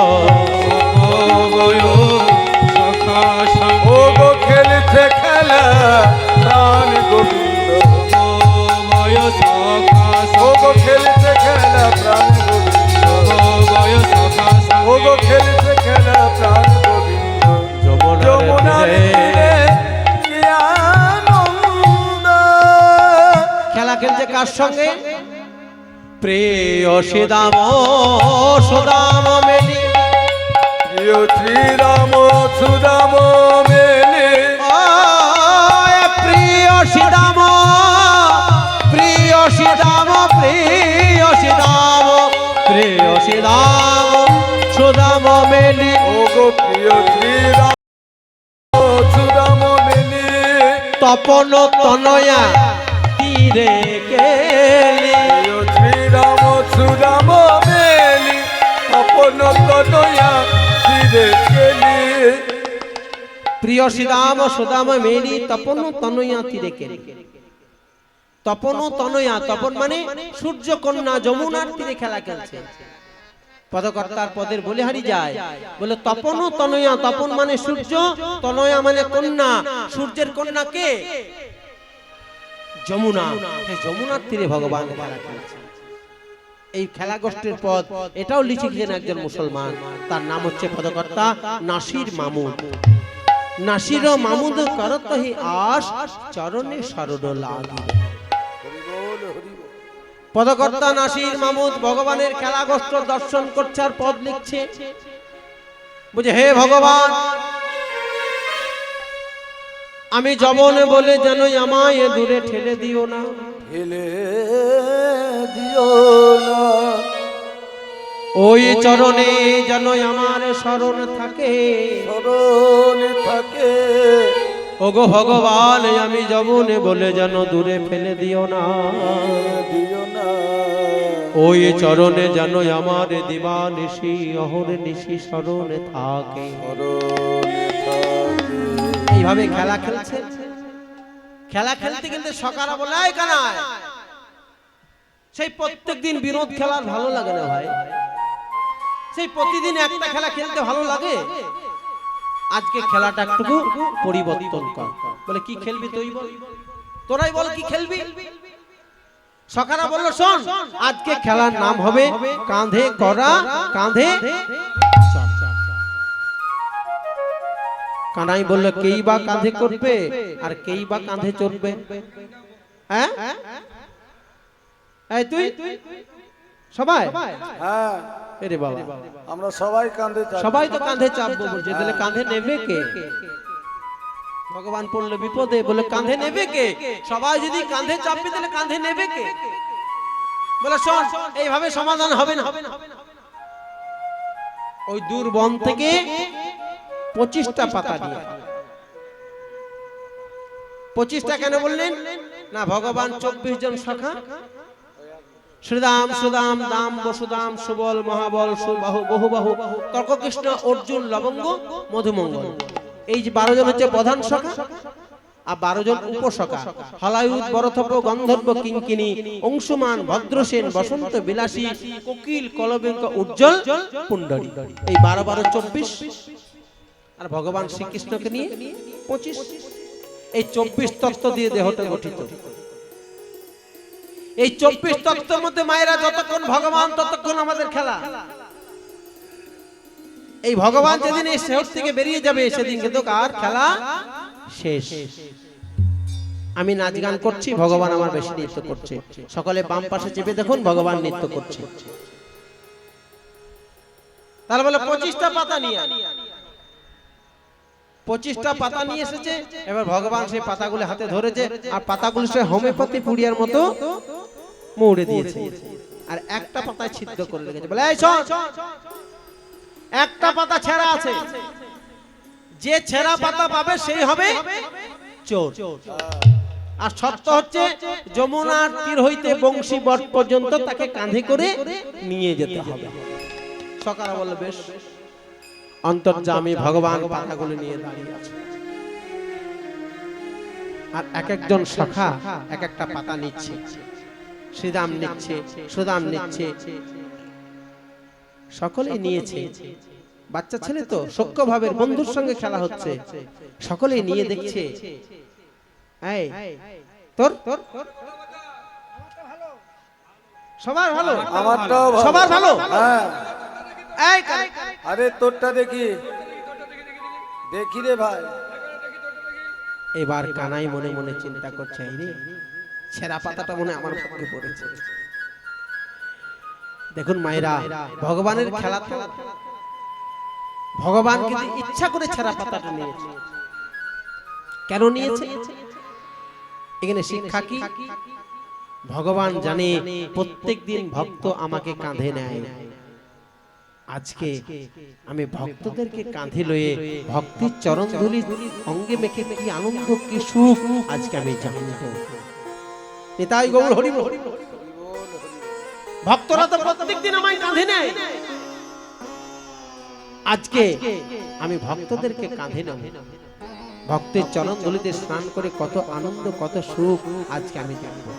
ও গো খেলেছে খেলা প্রাণ গোবিন্দ, ও গো খেলেছে খেলা প্রাণ গোবিন্দ, ও গো খেলেছে খেলা প্রাণ গোবিন্দ, যমুনার তীরে কি আনন্দ। খেলা খেলছে কার সঙ্গে? প্রেয়সী দাম সুদাম মেলি, প্রিয় শ্রীরাম সুদাম মেলি, প্রেয়সী দাম প্রেয়সী দাম প্রেয়সী দাম প্রেয়সী দাম সুদাম মেলি, ও গো প্রিয় শ্রীরাম সুদাম মেলি, তপন তনয়া তীরে গেলি, প্রিয় শ্রীরাম সুদাম মেলি, তপন তনয়া তীরে গেলি, প্রিয় শ্রীরাম সুদাম মেলি তপন তনয়া তীরে গেলি। তপন তনয়া, তপন মানে সূর্য কন্যা যমুনার তীরে খেলা খেলছে। পদকর্তার পদের বলিহারি যায়, বলে তপন তনয়া, তপন মানে সূর্য, তনয়া মানে কন্যা, সূর্যের কন্যা কে? যমুনা। যমুনার তীরে ভগবান খেলা খেলছে। এই খেলা গোষ্ঠীর পদ এটাও লিখেছেন একজন মুসলমান, তার নাম হচ্ছে পদকর্তা নাসির মামুদ। নাসির মামুদ করতহি আশ চরণে শরণ লাগি। পদকর্তা নাসির মামুদ ভগবানের খেলা গোষ্ঠ দর্শন করছে আর পদ লিখছে, বুঝে হে ভগবান, আমি যবন বলে যেন আমায় দূরে ঠেলে দিও না, ঠেলে দিও না, ওই চরণে যেন আমার শরণ থাকে, শরণ থাকে, ওগো ভগবান আমি যবনে বলে যেন দূরে ফেলে দিও না, দিও না। ওই চরণে যেন আমার দিবা নিশি অহরে নিশি স্মরণে থাকে। স্মরণে থাকে। এইভাবে খেলা খেলছে, খেলা খেলতে কিন্তু সকারা বলে আয় কানায়, সেই প্রত্যেকদিন বিনোদ খেলা ভালো লাগে না ভাই, সেই প্রতিদিন একটা খেলা খেলতে ভালো লাগে। আজকে খেলাটা একটু পরিবর্তন কর। বলে কি খেলবি তুই বল, তোরাই বল কি খেলবি। সকারা বলল শোন, আজকে খেলার নাম হবে কাঁধে করা কাঁধে চড়। কানাই বলল কেই বা কাঁধে করবে আর কেই বা কাঁধে চড়বে। হ্যাঁ এই তুই সবাই, হ্যাঁ এরে বাবা আমরা সবাই কাঁধে চাপবো। সবাই তো কাঁধে চাপবো বলছে, তাহলে কাঁধে নেবে কে? ভগবান পড়লো বিপদে, বলে কাঁধে নেবে কে? সবাই যদি কাঁধে চাপবে তাহলে কাঁধে নেবে কে? বলে শোন, এইভাবে সমাধান হবে না। ওই দূর বন থেকে 25টা পাতা নিয়ে, 25টা কেন বললেন না? ভগবান 24 জন সখা, শ্রীরাম সুদাম দাম বসুদাম সুবল মহাবল সুবাহু বহুবাহু তর্ককৃষ্ণ অর্জুন লবঙ্গ মধুমঙ্গল, এই যে 12 জন হচ্ছে প্রধান সখা, আর 12 জন উপসখা। হলায়ুধ বরথপ গন্ধর্ব কিঙ্কিনী অংশুমান ভদ্রসেন বসন্ত বিলাসী কোকিল কলবেঙ্ক উজ্জ্বল পুণ্ডরী। এই 12 12 24, আর ভগবান শ্রীকৃষ্ণকে নিয়ে 25। এই 24 তত্ত্ব দিয়ে দেহটা গঠিত। এই 24 তত্ত্বের মধ্যে মায়েরা যতক্ষণ ভগবান ততক্ষণ আমাদের খেলা। এই ভগবান যেদিন এই শহর থেকে বেরিয়ে যাবে সেদিন কিন্তু আর খেলা শেষ। আমি নাচ গান করছি, ভগবান আমার বেশি নৃত্য করছে। সকলে বাম পাশে চেপে দেখুন, ভগবান নৃত্য করছে। তাহলে বলে 25টা পাতা নিয়ে, 25টা পাতা নিয়ে এসেছে। এবার ভগবান সেই পাতাগুলো হাতে ধরেছে, আর পাতাগুলো সে হোমিওপ্যাথি পুড়িয়ার মতো মুড়ে দিয়েছে, আর একটা পাতায় ছিদ্র করে রেখেছে। বলে এই শোন, একটা পাতা ছেঁড়া আছে, যে ছেঁড়া পাতা পাবে সেই হবে চোর। আর শর্ত হচ্ছে যমুনার তীর হইতে বংশী বট পর্যন্ত তাকে কাঁধে করে নিয়ে যেতে হবে। সকারা বলে বেশ। অন্তর্যামী ভগবান পাতাগুলো নিয়ে দাঁড়িয়ে আছে, আর এক একজন সখা এক একটা পাতা নিচ্ছে। শ্রীরাম নিচ্ছে, সুদাম নিচ্ছে, সকলেই নিয়েছে। বাচ্চা ছেলে তো সখ্য ভাবের বন্ধুর সঙ্গে খেলা হচ্ছে, সকলেই নিয়ে দেখছে। এই তোর সবার ভালো, আমারটাও ভালো। সবার ভালো। হ্যাঁ এই আরে তোরটা দেখি দেখি রে ভাই। এবার কানাই মনে মনে চিন্তা করছে, এই রে ছেঁড়া পাতাটা মনে আমার পক্ষে পড়েছে। দেখুন মায়েরা, ভগবানের খেলা তো, ভগবান কিন্তু ইচ্ছা করে ছেঁড়া পাতাটা নিয়েছে। কেন নিয়েছে? এখানে শিক্ষা কি? ভগবান জানে প্রত্যেকদিন ভক্ত আমাকে কাঁধে নেয়। আজকে আমি ভক্তদেরকে কাঁধে লয়ে ভক্তির চরণ ধুলি অঙ্গে মেখে কি আনন্দ কি সুখ আজকে আমি জানবো। নিতাই গৌর হরি বল। ভক্তরা তো প্রত্যেকদিন আমায় কাঁধে নেয়, আজকে আমি ভক্তদেরকে কাঁধে নেব। ভক্তের চরণ ধুলিতে স্নান করে কত আনন্দ কত সুখ আজকে আমি জানবো।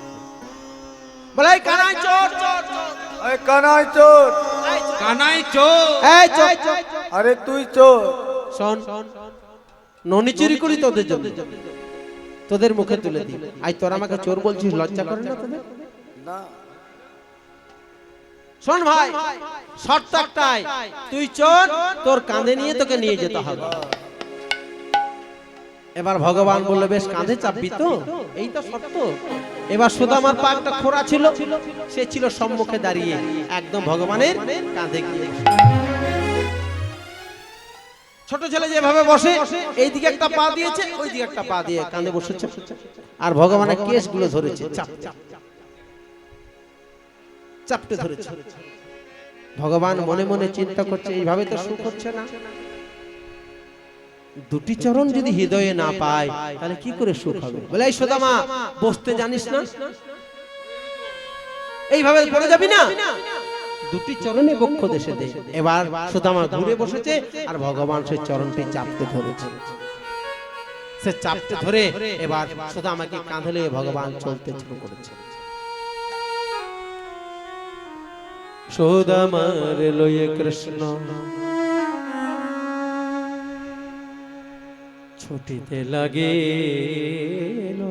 বলাই কানাই চোর চোর চোর, এই কানাই চোর, কানাই চোর, এই চোর। আরে তুই চোর। শোন, ননি চুরি করি তোদের জন্য, তোদের মুখে তুলে দি। আই তোর আমাকে চোর বলছিস, লজ্জা করে না তোদের? না শোন ভাই, শর্ত একটাই, তুই চোর, তোর কাঁধে নিয়ে তোকে নিয়ে যেতে হবে। এবার ভগবান বললো বেশ, কাঁধে চাপবি তো? এই তো শর্ত। এবার সুদামার পা একটা খোঁড়া ছিল, সে ছিল সম্মুখে দাঁড়িয়ে, একদম ভগবানের কাঁধে গিয়ে। ছোট ছেলে যেভাবে বসে, এই দিকে একটা পা দিয়েছে, ওই দিকে একটা পা দিয়ে কাঁধে বসেছে, আর ভগবানের কেশগুলো ধরেছে, চাপ চাপটে ধরেছে। ভগবান মনে মনে চিন্তা করছে, এইভাবে তো সুখ হচ্ছে না। দুটি চরণ যদি হৃদয়ে না পায় তাহলে কি করে সুখ হবে? বলে এই সুদামা, বসতে জানিস না? এইভাবে পড়ে যাবি না, দুটি চরণে বক্ষ দেশে দে। এবার সুদামা ঘুরে বসেছে আর ভগবান সেই চরণটি চাপতে ধরেছে। সে চাপতে ধরে এবার সুদামাকে কাঁধে নিয়ে ভগবান চলতে শুরু করেছে। সুদামার লয়ে কৃষ্ণ ছুটিতে লাগিল,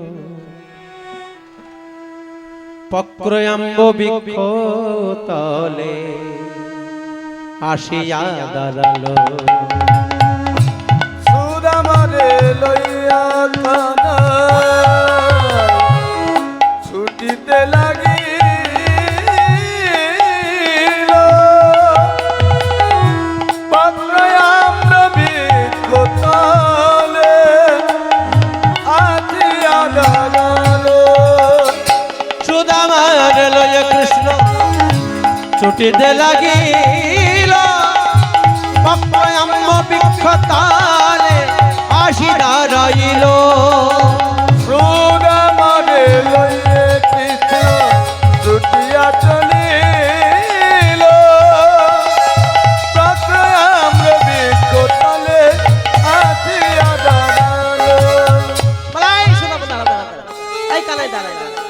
পক্রয়াম্ব বৃক্ষ তলে আসিয়া দাঁড়ালো। সুদামারে লইয়া কানা ছুটিতে লাগিল, পক্রয়াম্ব বৃক্ষ তলে আসিয়া দাঁড়ালো। সুদামার লয়ে কৃষ্ণ ছুটিতে লাগিল, পক্রয়াম্ব বৃক্ষ তলে আসি দাঁড়াইল। সুদামারে লইয়া কৃষ্ণ ছুটিয়া চলিল, পক্রয়াম্ব বৃক্ষ তলে আসিয়া দাঁড়ালো। বলাই সুদামা দাঁড়া দাঁড়া দাঁড়া, এই কানাই দাঁড়া দাঁড়া,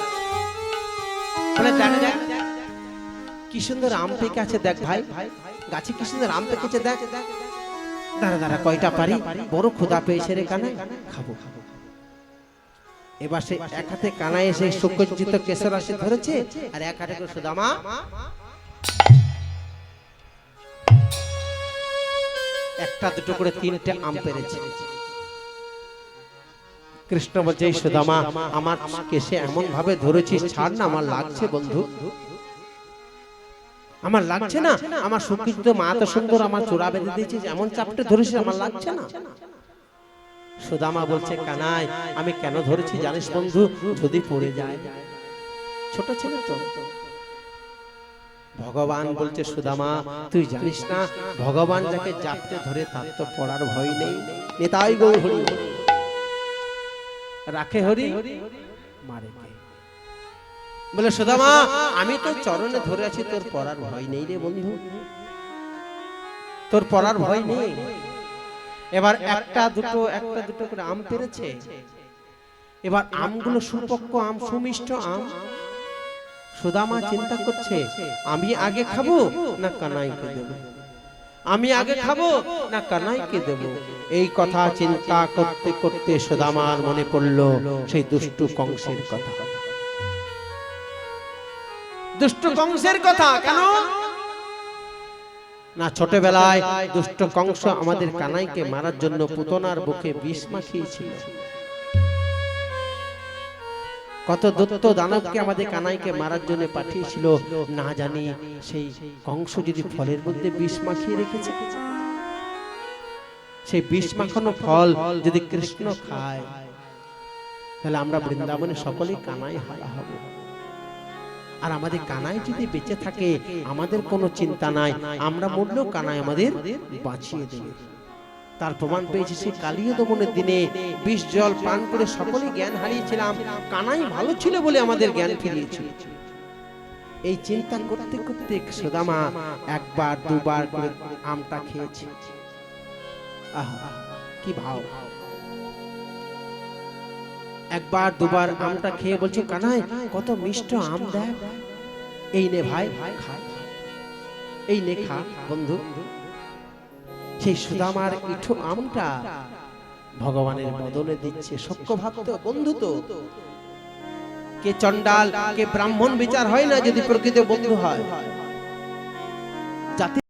বলে দাঁড়া দেখ কি সুন্দর আম পেকে আছে, দেখ ভাই গাছে কি সুন্দর আম পেকেছে, দেখ দাঁড়া দাঁড়া কয়টা পারি, বড় ক্ষুধা পেয়েছে রে কানাই, খাবো খাবো। এবার সে এক হাতে কানাই এসে সুসজ্জিত কেশর রাশি ধরেছে আর এক হাতে করে সুদামা একটা দুটো করে তিনটে আম পেরেছে। কৃষ্ণ বলছে এই সুদামা আমার কেশে এমন ভাবে ধরেছিস, ছাড় না, আমার লাগছে বন্ধু, আমার লাগছে না, আমার সুকৃত মা তো সুন্দর, আমার চূড়া বেঁধে দিয়েছিস, এমন চাপটে ধরেছিস, আমার লাগছে না। সুদামা বলছে কানাই আমি কেন ধরেছি জানিস বন্ধু, যদি পড়ে যায়, ছোট ছেলে তো। ভগবান বলছে সুদামা তুই জানিস না, ভগবান যাকে চাপতে ধরে তার তো পড়ার ভয় নেই। নিতাই গৌর হরি, রাখে হরি মারে কে। বলে সুদামা আমি তো চরণে ধরে আছি, তোর পড়ার ভয় নেই রে বন্ধু, তোর পড়ার ভয় নেই। এবার একটা দুটো করে আম পেরেছে। এবার আমগুলো সুপক্ক আম, সুমিষ্ট আম। সুদামা চিন্তা করছে আমি আগে খাবো না কানাইকে দেব, আমি আগে খাবো না কানাইকে দেব। এই কথা চিন্তা করতে করতে সুদামার মনে পড়ল সেই দুষ্টু কংসের কথা। দুষ্টু কংসের কথা কেন না, ছোটবেলায় দুষ্ট কংস আমাদের কানাইকে মারার জন্য পুতনার বুকে বিষ মাখিয়েছিল। কত দৈত্য দানবকে আমাদের কানাইকে মারার জন্য পাঠিয়েছিল, না জানি সেই কংস যদি ফলের মধ্যে বিষ মাখিয়ে রেখেছে, সেই বিষ মাখানো ফল যদি কৃষ্ণ খায় তাহলে আমরা বৃন্দাবনে সকলেই কানাই হারা হব। আর আমাদের কানাই যদি বেঁচে থাকে আমাদের কোনো চিন্তা নাই, আমরা মরলেও কানাই আমাদের বাঁচিয়ে দেবে। তার প্রমাণ পেয়েছি সেই কালীয় দমনের দিনে বিষ জল পান করে সকলেই জ্ঞান হারিয়েছিলাম, কানাই ভালো ছিল বলে আমাদের জ্ঞান ফিরিয়েছিল। এই চিন্তা করতে করতে সুদামা একবার দুবার করে আমটা খেয়েছে। আহা কি ভাব! একবার দুবার আমটা খেয়ে বলছে কানাই কত মিষ্ট আম দেখ, এই নে ভাই খা, এই নে খা বন্ধু। সেই সুদামার ইঠো আমটা ভগবানের বদলে দিচ্ছে। সখ্য ভাবতো বন্ধু তো, কে চন্ডাল কে ব্রাহ্মণ বিচার হয় না যদি প্রকৃত বন্ধু হয়। জাতি